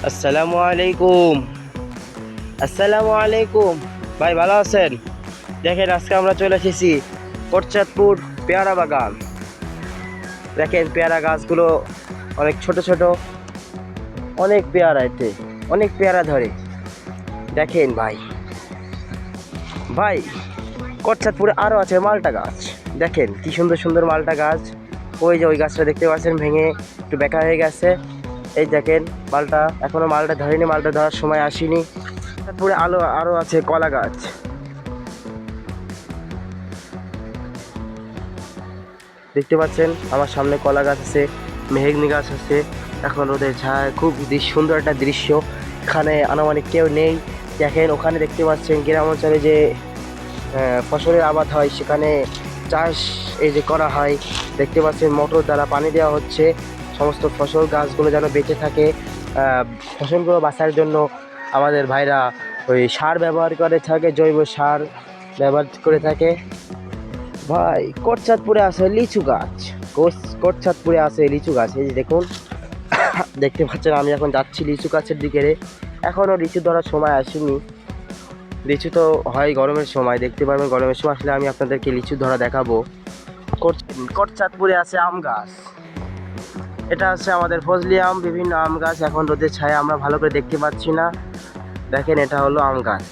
আসসালামু আলাইকুম। আসসালামু আলাইকুম। ভাই ভালো আছেন? দেখেন আজকে আমরা চলে এসেছি কোটচাঁদপুর পেয়ারা বাগান। দেখেন পেয়ারা গাছগুলো অনেক ছোট ছোট, অনেক পেয়ারা, এতে অনেক পেয়ারা ধরে। দেখেন ভাই, ভাই কোটচাঁদপুরে আরও আছে মালটা গাছ। দেখেন কি সুন্দর সুন্দর মালটা গাছ। ওই যে ওই গাছটা দেখতে পাচ্ছেন, ভেঙে একটু বেঁকা হয়ে গেছে। এই দেখেন মালটা, এখনো মালটা ধরেনি, মালটা ধরার সময় আসেনি। তারপরে আরও আছে কলা গাছ। দেখতে পাচ্ছেন আমার সামনে কলা গাছ আছে, মেহগনি গাছ আছে। এখন রোদের ছায় খুব সুন্দর একটা দৃশ্য। এখানে আনুমানিক কেউ নেই। দেখেন ওখানে দেখতে পাচ্ছেন গ্রাম অঞ্চলে যে ফসলের আবাদ হয়, সেখানে চাষ এই যে করা হয়। দেখতে পাচ্ছেন মোটর দ্বারা পানি দেওয়া হচ্ছে সমস্ত ফসল গাছগুলো যেন বেঁচে থাকে। ফসলগুলো বাঁচার জন্য আমাদের ভাইরা ওই সার ব্যবহার করে থাকে, জৈব সার ব্যবহার করে থাকে। ভাই কোটচাঁদপুরে আছে লিচু গাছ। কোটচাঁদপুরে আছে লিচু গাছ, এই যে দেখুন। দেখতে পাচ্ছেন আমি এখন যাচ্ছি লিচু গাছের দিকে। এখনও লিচু ধরার সময় আসেনি। লিচু তো হয় গরমের সময়, দেখতে পারবেন গরমের সময় আসলে আমি আপনাদেরকে লিচু ধরা দেখাবো। কোটচাঁদপুরে আছে আম গাছ। এটা হচ্ছে আমাদের ফজলি আম, বিভিন্ন আম গাছ। এখন রোদের ছায়া আমরা ভালো করে দেখতে পাচ্ছি না। দেখেন এটা হলো আম গাছ।